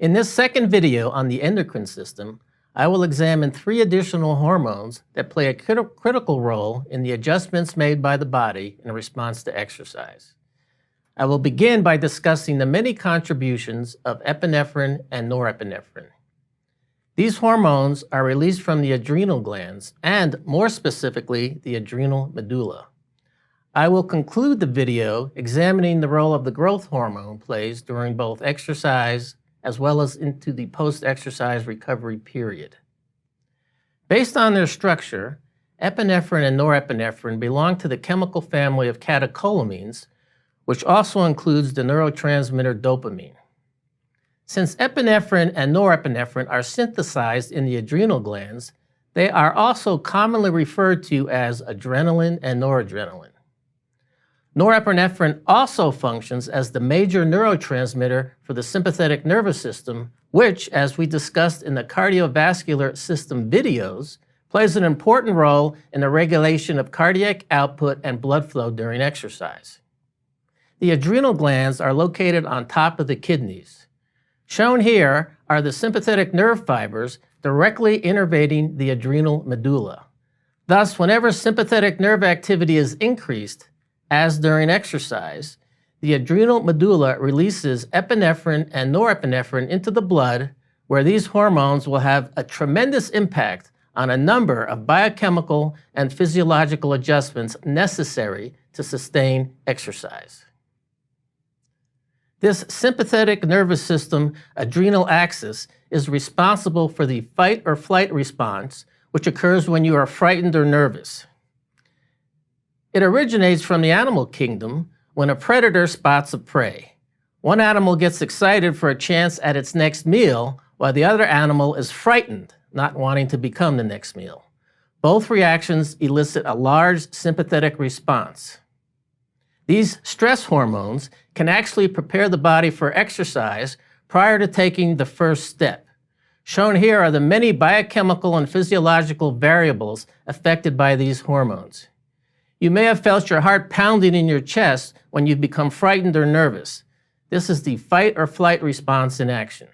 In this second video on the endocrine system, I will examine 3 additional hormones that play a critical role in the adjustments made by the body in response to exercise. I will begin by discussing the many contributions of epinephrine and norepinephrine. These hormones are released from the adrenal glands and, more specifically, the adrenal medulla. I will conclude the video examining the role of the growth hormone plays during both exercise as well as into the post-exercise recovery period. Based on their structure, epinephrine and norepinephrine belong to the chemical family of catecholamines, which also includes the neurotransmitter dopamine. Since epinephrine and norepinephrine are synthesized in the adrenal glands, they are also commonly referred to as adrenaline and noradrenaline. Norepinephrine also functions as the major neurotransmitter for the sympathetic nervous system, which, as we discussed in the cardiovascular system videos, plays an important role in the regulation of cardiac output and blood flow during exercise. The adrenal glands are located on top of the kidneys. Shown here are the sympathetic nerve fibers directly innervating the adrenal medulla. Thus, whenever sympathetic nerve activity is increased, as during exercise, the adrenal medulla releases epinephrine and norepinephrine into the blood, where these hormones will have a tremendous impact on a number of biochemical and physiological adjustments necessary to sustain exercise. This sympathetic nervous system adrenal axis is responsible for the fight or flight response, which occurs when you are frightened or nervous. It originates from the animal kingdom when a predator spots a prey. One animal gets excited for a chance at its next meal, while the other animal is frightened, not wanting to become the next meal. Both reactions elicit a large sympathetic response. These stress hormones can actually prepare the body for exercise prior to taking the first step. Shown here are the many biochemical and physiological variables affected by these hormones. You may have felt your heart pounding in your chest when you become frightened or nervous. This is the fight or flight response in action.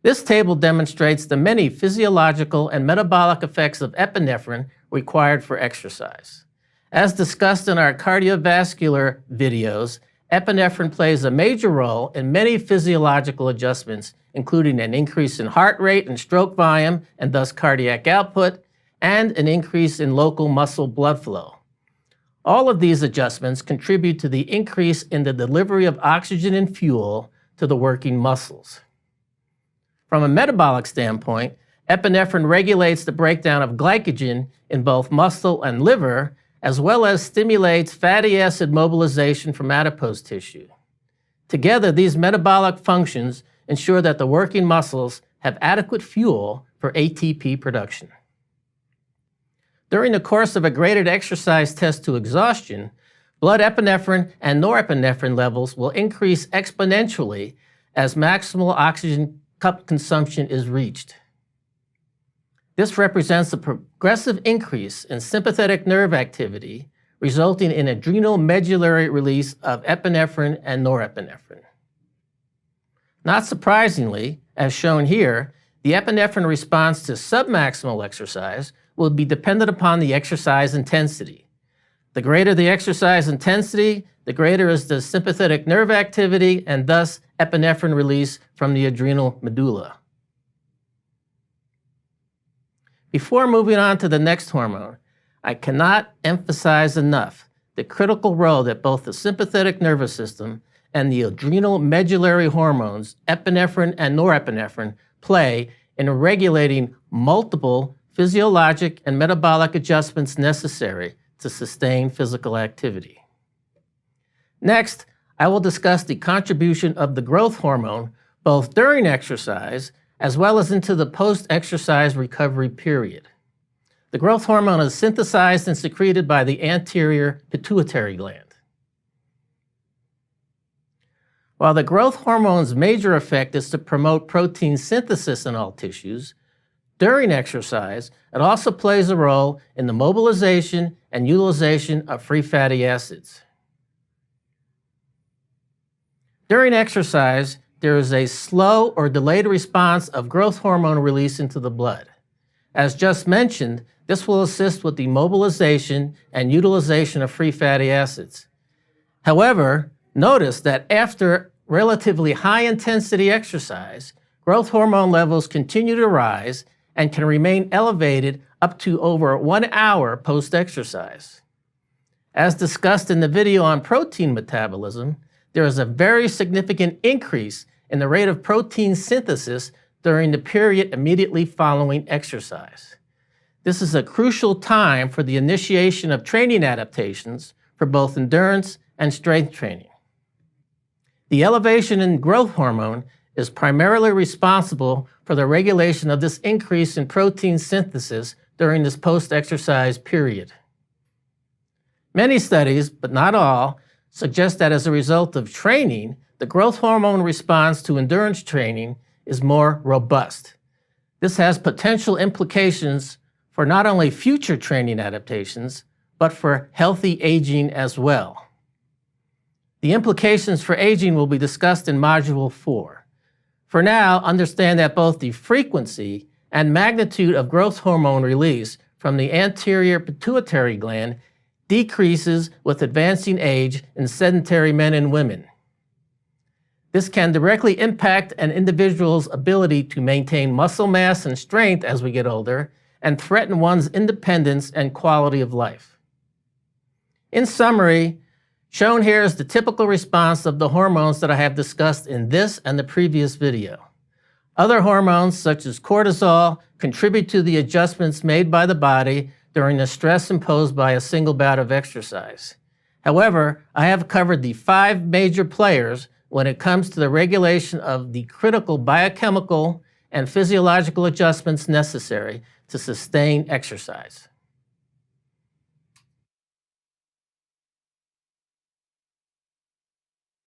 This table demonstrates the many physiological and metabolic effects of epinephrine required for exercise. As discussed in our cardiovascular videos, epinephrine plays a major role in many physiological adjustments, including an increase in heart rate and stroke volume, and thus cardiac output, and an increase in local muscle blood flow. All of these adjustments contribute to the increase in the delivery of oxygen and fuel to the working muscles. From a metabolic standpoint, epinephrine regulates the breakdown of glycogen in both muscle and liver, as well as stimulates fatty acid mobilization from adipose tissue. Together, these metabolic functions ensure that the working muscles have adequate fuel for ATP production. During the course of a graded exercise test to exhaustion, blood epinephrine and norepinephrine levels will increase exponentially as maximal oxygen cup consumption is reached. This represents a progressive increase in sympathetic nerve activity, resulting in adrenal medullary release of epinephrine and norepinephrine. Not surprisingly, as shown here, the epinephrine response to submaximal exercise will be dependent upon the exercise intensity. The greater the exercise intensity, the greater is the sympathetic nerve activity and thus epinephrine release from the adrenal medulla. Before moving on to the next hormone, I cannot emphasize enough the critical role that both the sympathetic nervous system and the adrenal medullary hormones, epinephrine and norepinephrine, play in regulating multiple physiologic and metabolic adjustments necessary to sustain physical activity. Next, I will discuss the contribution of the growth hormone both during exercise as well as into the post-exercise recovery period. The growth hormone is synthesized and secreted by the anterior pituitary gland. While the growth hormone's major effect is to promote protein synthesis in all tissues, during exercise, it also plays a role in the mobilization and utilization of free fatty acids. During exercise, there is a slow or delayed response of growth hormone release into the blood. As just mentioned, this will assist with the mobilization and utilization of free fatty acids. However, notice that after relatively high-intensity exercise, growth hormone levels continue to rise and can remain elevated up to over 1 hour post-exercise. As discussed in the video on protein metabolism, there is a very significant increase in the rate of protein synthesis during the period immediately following exercise. This is a crucial time for the initiation of training adaptations for both endurance and strength training. The elevation in growth hormone is primarily responsible for the regulation of this increase in protein synthesis during this post-exercise period. Many studies, but not all, suggest that as a result of training, the growth hormone response to endurance training is more robust. This has potential implications for not only future training adaptations, but for healthy aging as well. The implications for aging will be discussed in Module 4. For now, understand that both the frequency and magnitude of growth hormone release from the anterior pituitary gland decreases with advancing age in sedentary men and women. This can directly impact an individual's ability to maintain muscle mass and strength as we get older and threaten one's independence and quality of life. In summary, shown here is the typical response of the hormones that I have discussed in this and the previous video. Other hormones, such as cortisol, contribute to the adjustments made by the body during the stress imposed by a single bout of exercise. However, I have covered the 5 major players when it comes to the regulation of the critical biochemical and physiological adjustments necessary to sustain exercise.